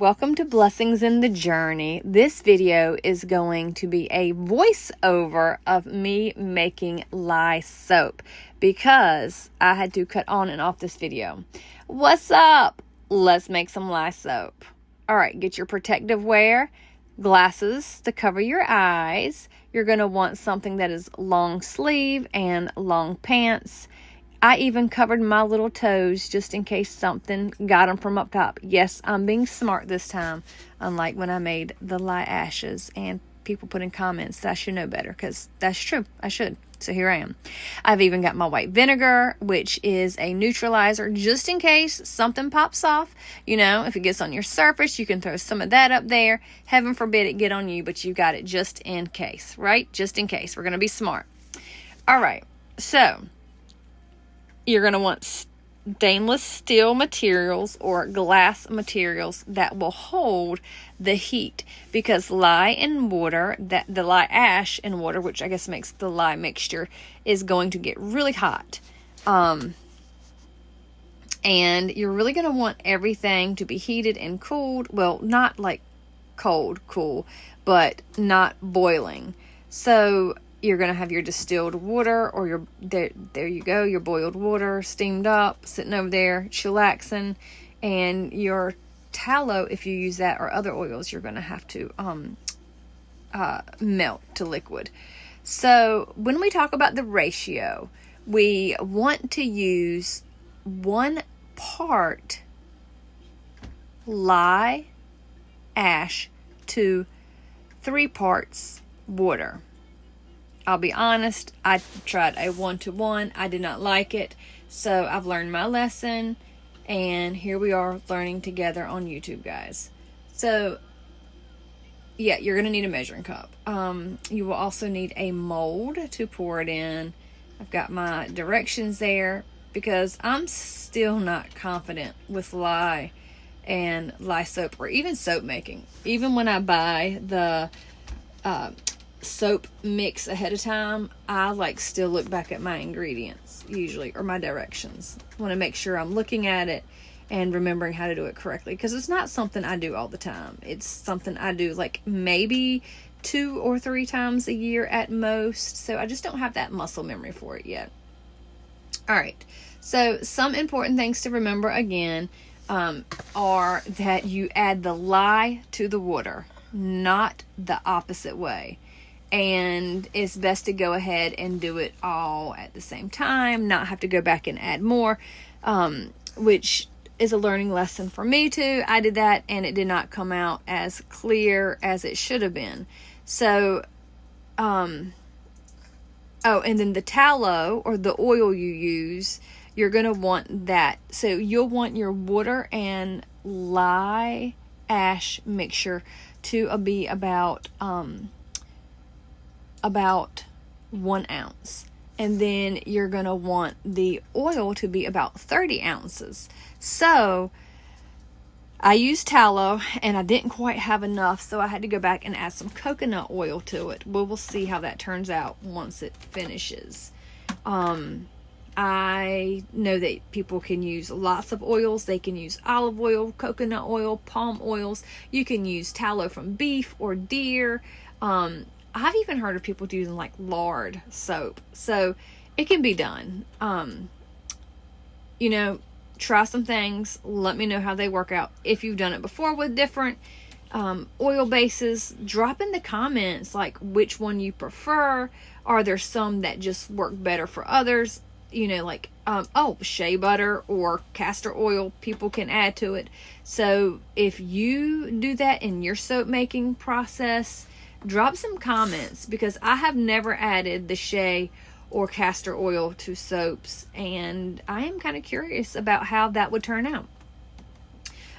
Welcome to Blessings in the Journey. This video is going to be a voiceover of me making lye soap because I had to cut on and off this video. What's up? Let's make some lye soap. All right, get your protective wear, glasses to cover your eyes. You're going to want something that is long sleeve and long pants. I even covered my little toes just in case something got them from up top. Yes, I'm being smart this time, unlike when I made the lye ashes and people put in comments that I should know better, because that's true. I should. So here I am. I've even got my white vinegar, which is a neutralizer just in case something pops off. You know, if it gets on your surface, you can throw some of that up there. Heaven forbid it get on you, but you got it just in case, right? Just in case. We're going to be smart. All right. So you're going to want stainless steel materials or glass materials that will hold the heat, because lye and water, the lye ash and water, which I guess makes the lye mixture, is going to get really hot. And you're really going to want everything to be heated and cooled. Well, not like cool, but not boiling. So you're going to have your distilled water, or your, there you go, your boiled water steamed up, sitting over there, chillaxing, and your tallow, if you use that, or other oils, you're going to have to melt to liquid. So when we talk about the ratio, we want to use 1 part lye ash to 3 parts water. I'll be honest, I tried a 1-to-1. I did not like it. So I've learned my lesson. And here we are learning together on YouTube, guys. So, yeah, you're going to need a measuring cup. You will also need a mold to pour it in. I've got my directions there because I'm still not confident with lye and lye soap, or even soap making. Even when I buy the soap mix ahead of time, I still look back at my ingredients usually, or my directions. I want to make sure I'm looking at it and remembering how to do it correctly, because it's not something I do all the time. It's something I do maybe 2 or 3 times a year at most, so I just don't have that muscle memory for it yet. All right, so some important things to remember again are that you add the lye to the water, not the opposite way. And it's best to go ahead and do it all at the same time, not have to go back and add more, which is a learning lesson for me too. I did that and it did not come out as clear as it should have been. So, and then the tallow, or the oil you use, you're going to want that. So you'll want your water and lye ash mixture to be about 1 ounce. And then you're going to want the oil to be about 30 ounces. So I used tallow and I didn't quite have enough, so I had to go back and add some coconut oil to it. We'll see how that turns out once it finishes. I know that people can use lots of oils. They can use olive oil, coconut oil, palm oils. You can use tallow from beef or deer. I've even heard of people using lard soap. So it can be done. Try some things. Let me know how they work out. If you've done it before with different oil bases, drop in the comments which one you prefer. Are there some that just work better for others? Shea butter or castor oil, people can add to it. So if you do that in your soap making process, drop some comments, because I have never added the shea or castor oil to soaps, and I am kind of curious about how that would turn out.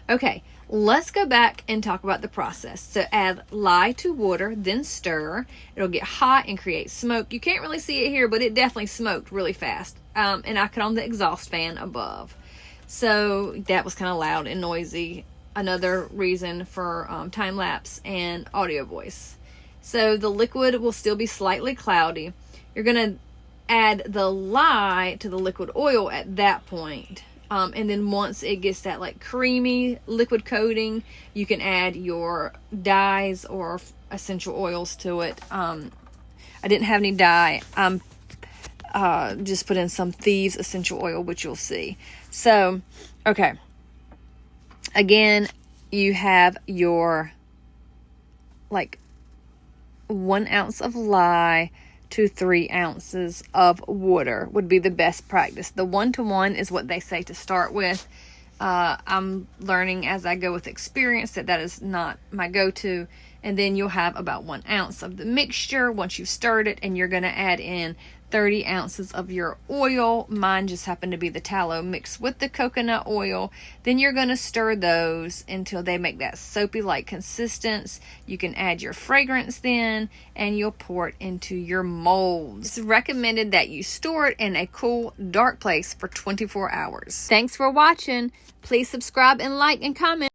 Okay, let's go back and talk about the process. So add lye to water, then stir. It'll get hot and create smoke. You can't really see it here, but it definitely smoked really fast. And I cut on the exhaust fan above. So that was kind of loud and noisy. Another reason for time lapse and audio voice. So the liquid will still be slightly cloudy. You're going to add the lye to the liquid oil at that point. And then once it gets that like creamy liquid coating, you can add your dyes or essential oils to it. I didn't have any dye. Just put in some Thieves essential oil, which you'll see. So, okay. Again, you have your like 1 ounce of lye to 3 ounces of water would be the best practice. The 1-to-1 is what they say to start with. I'm learning as I go with experience that is not my go-to. And then you'll have about 1 ounce of the mixture once you've stirred it, and you're going to add in 30 ounces of your oil. Mine just happened to be the tallow mixed with the coconut oil. Then you're going to stir those until they make that soapy-like consistence. You can add your fragrance then, and you'll pour it into your molds. It's recommended that you store it in a cool, dark place for 24 hours. Thanks for watching. Please subscribe and like and comment.